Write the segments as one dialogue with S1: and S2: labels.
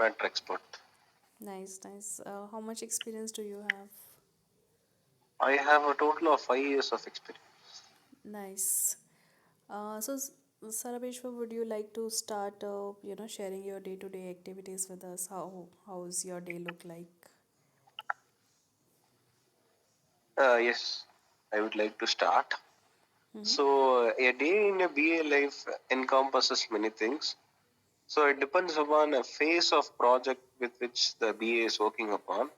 S1: matter expert.
S2: Nice, nice. How much experience do you have?
S1: I have a total of 5 years of experience.
S2: Nice. So, Sarabeshwar, would you like to start, sharing your day-to-day activities with us? How's your day look like?
S1: Yes, I would like to start.
S2: Mm-hmm.
S1: So, a day in a BA life encompasses many things. So, it depends upon a phase of project with which the BA is working upon.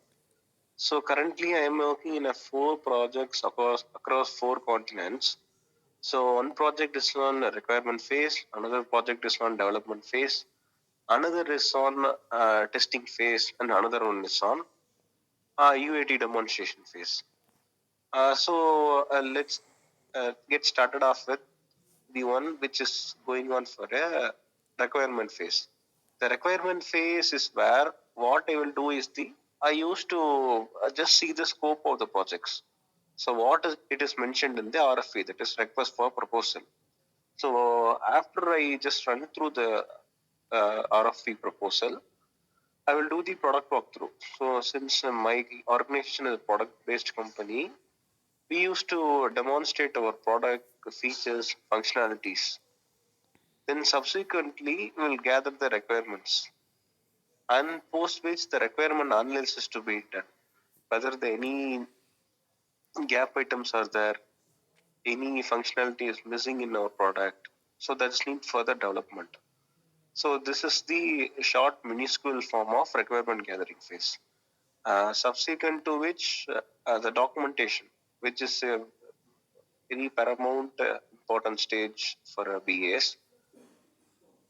S1: So, currently, I am working in a 4 projects across 4 continents. So, one project is on a requirement phase, another project is on development phase, another is on testing phase, and another one is on UAT demonstration phase. So let's get started off with the one which is going on for a requirement phase. The requirement phase is where what I will do is I used to just see the scope of the projects. So what is it is mentioned in the RFP, that is request for proposal. So after I just run through the RFP proposal, I will do the product walkthrough. So since my organization is a product-based company, we used to demonstrate our product features, functionalities. Then subsequently, we will gather the requirements and post which the requirement analysis to be done. Whether any gap items are there, any functionality is missing in our product. So that's need further development. So this is the short minuscule form of requirement gathering phase. Subsequent to which the documentation, which is a very paramount important stage for a BAs.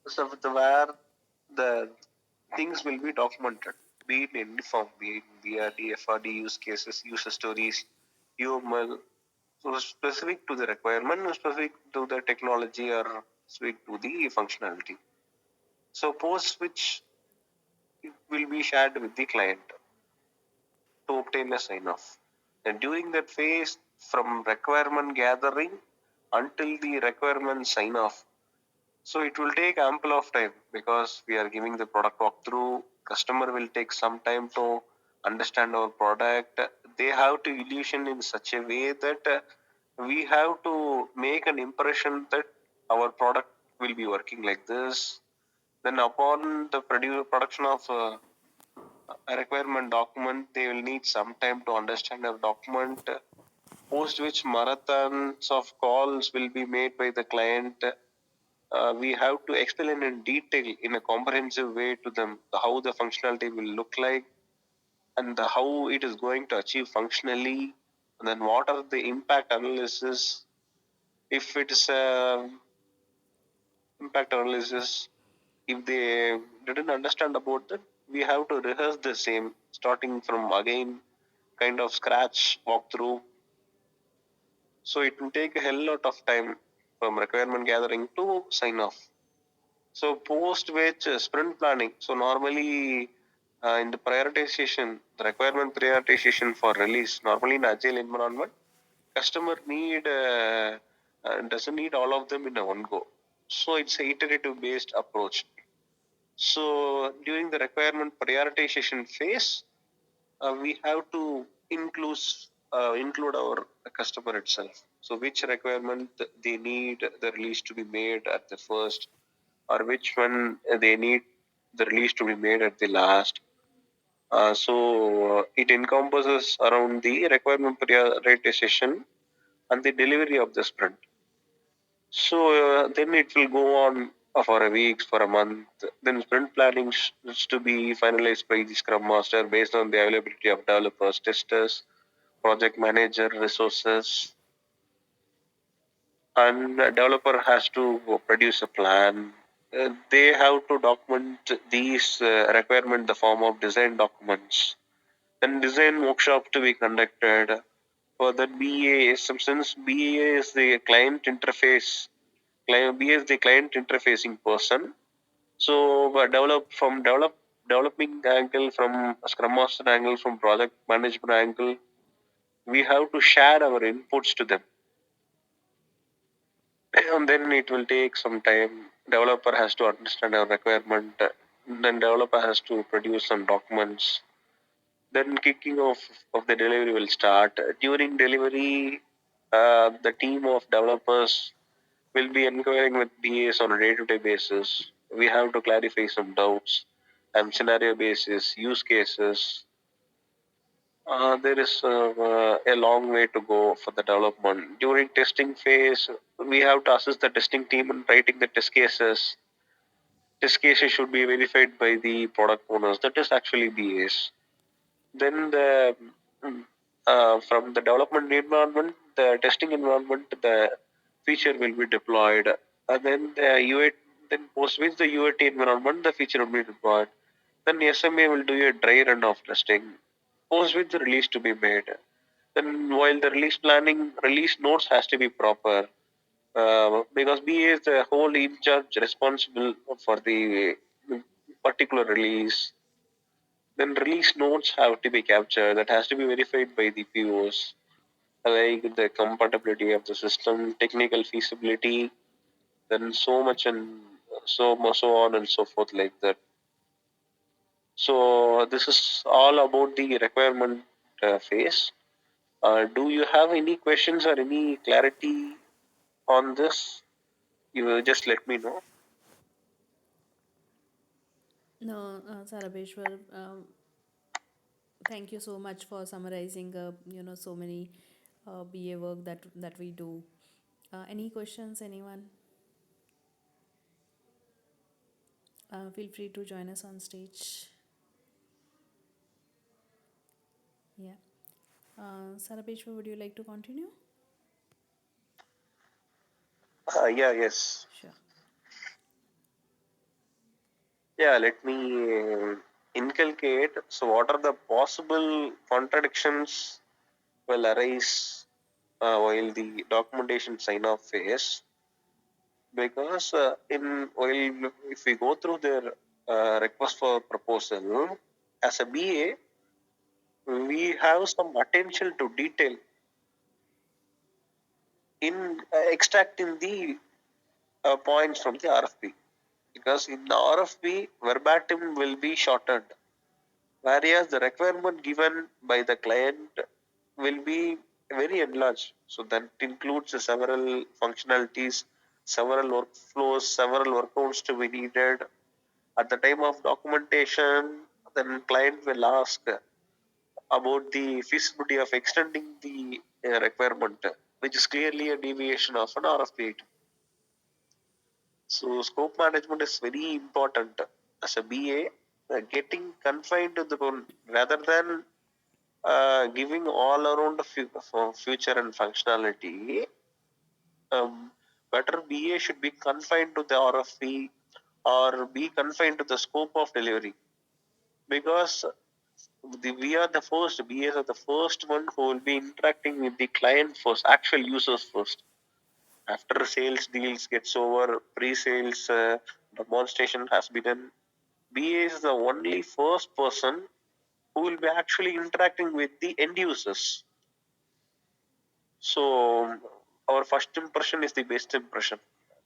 S1: So where the things will be documented, be it in any form, be it BRD, FRD use cases, user stories, UML, so specific to the requirement, specific to the technology, or specific to the functionality. So post which it will be shared with the client to obtain a sign off. And during that phase, from requirement gathering until the requirement sign off, so it will take ample of time because we are giving the product walkthrough. Customer will take some time to understand our product. They have to illusion in such a way that we have to make an impression that our product will be working like this. Then upon the production of a requirement document, they will need some time to understand our document. Post which marathons of calls will be made by the client. We have to explain in detail in a comprehensive way to them how the functionality will look like and how it is going to achieve functionally, and then what are the impact analysis. If it is a impact analysis, if they didn't understand about that, we have to rehearse the same starting from again kind of scratch walkthrough. So it will take a hell lot of time from requirement gathering to sign off. So post which sprint planning. So normally in the prioritization, the requirement prioritization for release, normally in agile environment, customer need doesn't need all of them in a one go. So it's a iterative based approach. So during the requirement prioritization phase, we have to include our customer itself. So which requirement they need the release to be made at the first, or which one they need the release to be made at the last. So it encompasses around the requirement prioritization and the delivery of the sprint. So then it will go on for a week, for a month. Then sprint planning is to be finalized by the Scrum Master based on the availability of developers, testers, project manager, resources, and a developer has to produce a plan. They have to document these requirement the form of design documents. Then design workshop to be conducted. For that BA, since BA is the client interface, BA is the client interfacing person. So developing angle, from Scrum Master angle, from project management angle, we have to share our inputs to them, and then it will take some time. Developer has to understand our requirement. Then developer has to produce some documents. Then kicking off of the delivery will start. During delivery, the team of developers will be inquiring with BAs on a day-to-day basis. We have to clarify some doubts and scenario basis, use cases. There is a long way to go for the development. During testing phase, we have to assist the testing team in writing the test cases. Test cases should be verified by the product owners. That is actually BAs. Then from the development environment, the testing environment, the feature will be deployed. And then the UAT, then post with the UAT environment, the feature will be deployed. Then SMA will do a dry run of testing, post with the release to be made. Then while the release planning, release notes has to be proper, because BA is the whole in charge responsible for the particular release. Then release notes have to be captured. That has to be verified by the POs, like the compatibility of the system, technical feasibility, then so much and so on and so forth like that. So this is all about the requirement phase. Do you have any questions or any clarity on this? You will just let me know.
S2: No, Sarabeshwar, thank you so much for summarizing, so many BA work that we do. Any questions, anyone? Feel free to join us on stage. Yeah. Sarabeshwar, would you like to continue?
S1: Yeah, yes.
S2: Sure.
S1: Yeah, let me inculcate. So, what are the possible contradictions will arise while the documentation sign off phase? Because in while if we go through their request for proposal as a BA, we have some attention to detail in extracting the points from the RFP. Because in the RFP, verbatim will be shortened, whereas the requirement given by the client will be very enlarged. So that includes several functionalities, several workflows, several workouts to be needed. At the time of documentation, then client will ask about the feasibility of extending the requirement, which is clearly a deviation of an RFP. So scope management is very important as a BA. Getting confined to the goal rather than giving all around the future and functionality, better BA should be confined to the RFP or be confined to the scope of delivery, because we are the first BAs are the first one who will be interacting with the client first, actual users first. After sales deals gets over, pre-sales demonstration has been done. BA is the only first person who will be actually interacting with the end users. So our first impression is the best impression.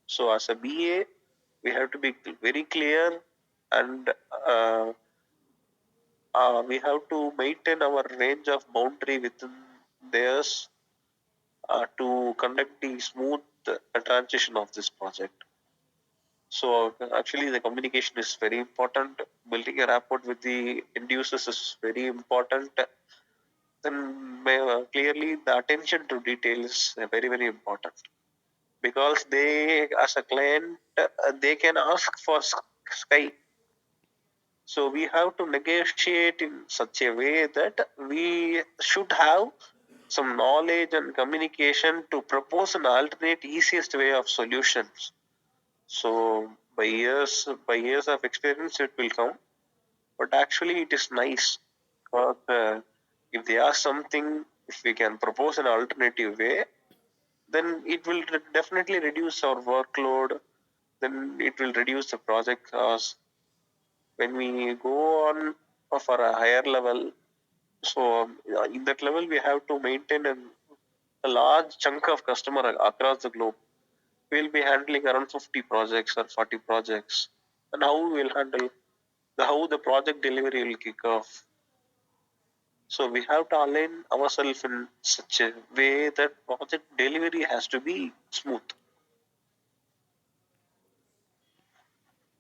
S1: So as a BA, we have to be very clear, and we have to maintain our range of boundary within theirs to conduct the smooth transition of this project. So actually, the communication is very important. Building a rapport with the end users is very important. Then clearly, the attention to detail is very important, because they, as a client, they can ask for sky. So we have to negotiate in such a way that we should have some knowledge and communication to propose an alternate easiest way of solutions. So by years of experience, it will come. But actually, it is nice, because if they ask something, if we can propose an alternative way, then it will definitely reduce our workload. Then it will reduce the project cost. When we go on for a higher level, so in that level, we have to maintain a large chunk of customer across the globe. We'll be handling around 50 projects or 40 projects. And how we will handle? how the project delivery will kick off. So we have to align ourselves in such a way that project delivery has to be smooth.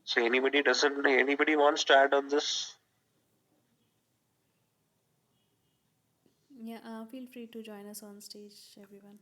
S1: So anybody wants to add on this?
S2: Yeah, feel free to join us on stage, everyone.